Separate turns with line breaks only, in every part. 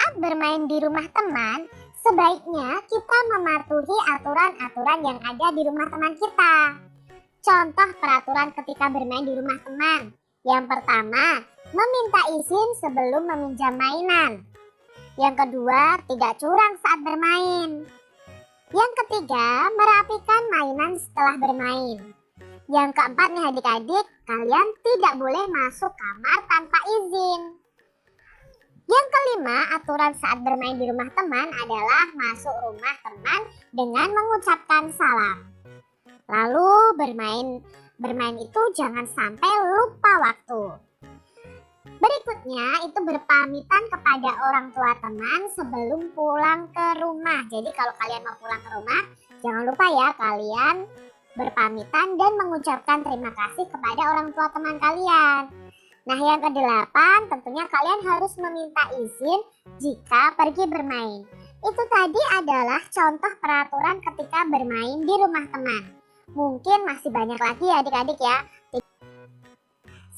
Saat bermain di rumah teman, sebaiknya kita mematuhi aturan-aturan yang ada di rumah teman kita. Contoh peraturan ketika bermain di rumah teman. Yang pertama, meminta izin sebelum meminjam mainan. Yang kedua, tidak curang saat bermain. Yang ketiga, merapikan mainan setelah bermain. Yang keempat nih adik-adik, kalian tidak boleh masuk kamar tanpa izin. Yang kelima, aturan saat bermain di rumah teman adalah masuk rumah teman dengan mengucapkan salam. Lalu bermain itu jangan sampai lupa waktu. Berikutnya itu berpamitan kepada orang tua teman sebelum pulang ke rumah. Jadi kalau kalian mau pulang ke rumah, jangan lupa ya kalian berpamitan dan mengucapkan terima kasih kepada orang tua teman kalian. Nah yang kedelapan, tentunya kalian harus meminta izin jika pergi bermain. Itu tadi adalah contoh peraturan ketika bermain di rumah teman. Mungkin masih banyak lagi ya adik-adik ya.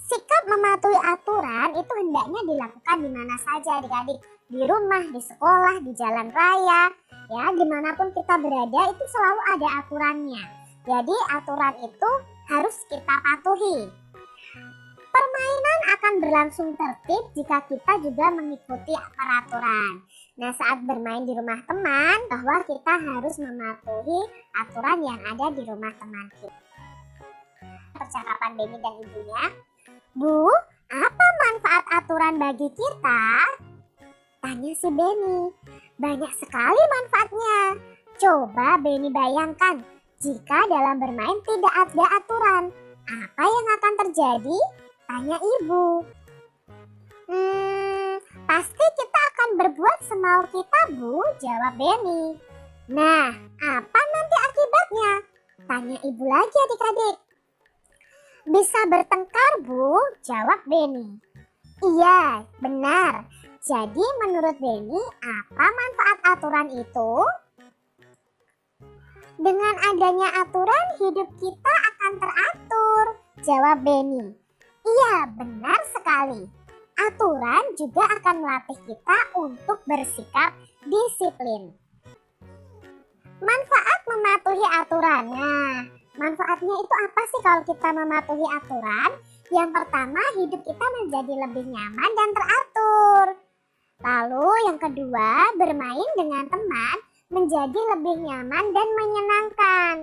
Sikap mematuhi aturan itu hendaknya dilakukan di mana saja adik-adik. Di rumah, di sekolah, di jalan raya, ya dimanapun kita berada itu selalu ada aturannya. Jadi aturan itu harus kita patuhi. Permainan akan berlangsung tertib jika kita juga mengikuti peraturan. Nah saat bermain di rumah teman, bahwa kita harus mematuhi aturan yang ada di rumah teman kita. Percakapan Benny dan ibunya. Bu, apa manfaat aturan bagi kita? Tanya si Benny. Banyak sekali manfaatnya. Coba Benny bayangkan, jika dalam bermain tidak ada aturan, apa yang akan terjadi? Tanya ibu. Pasti kita akan berbuat semau kita, Bu, jawab Benny. Nah, apa nanti akibatnya? Tanya ibu lagi adik-adik. Bisa bertengkar, Bu, jawab Benny. Iya, benar. Jadi menurut Benny, apa manfaat aturan itu? Dengan adanya aturan, hidup kita akan teratur, jawab Benny. Iya, benar sekali. Aturan juga akan melatih kita untuk bersikap disiplin. Manfaat mematuhi aturan. Nah, manfaatnya itu apa sih kalau kita mematuhi aturan? Yang pertama, hidup kita menjadi lebih nyaman dan teratur. Lalu yang kedua, bermain dengan teman menjadi lebih nyaman dan menyenangkan.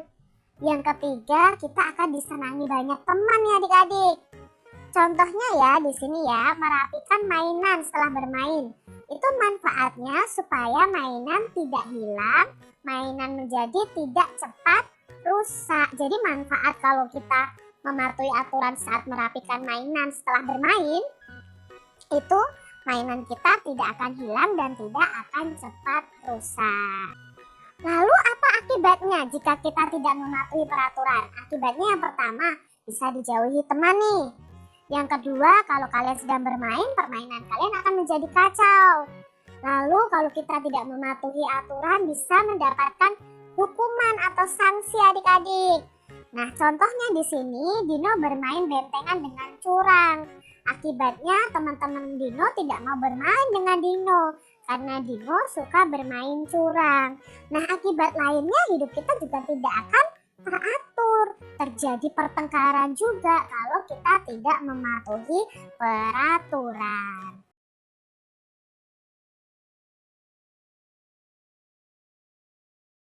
Yang ketiga, kita akan disenangi banyak teman ya adik-adik. Contohnya ya di sini ya, merapikan mainan setelah bermain. Itu manfaatnya supaya mainan tidak hilang, mainan menjadi tidak cepat rusak. Jadi manfaat kalau kita mematuhi aturan saat merapikan mainan setelah bermain, itu mainan kita tidak akan hilang dan tidak akan cepat rusak. Lalu apa akibatnya jika kita tidak mematuhi peraturan? Akibatnya yang pertama, bisa dijauhi teman nih. Yang kedua, kalau kalian sedang bermain, permainan kalian akan menjadi kacau. Lalu kalau kita tidak mematuhi aturan, bisa mendapatkan hukuman atau sanksi adik-adik. Nah, contohnya di sini Dino bermain bentengan dengan curang. Akibatnya teman-teman Dino tidak mau bermain dengan Dino karena Dino suka bermain curang. Nah, akibat lainnya hidup kita juga tidak akan teratur. Terjadi pertengkaran juga kalau kita tidak mematuhi peraturan.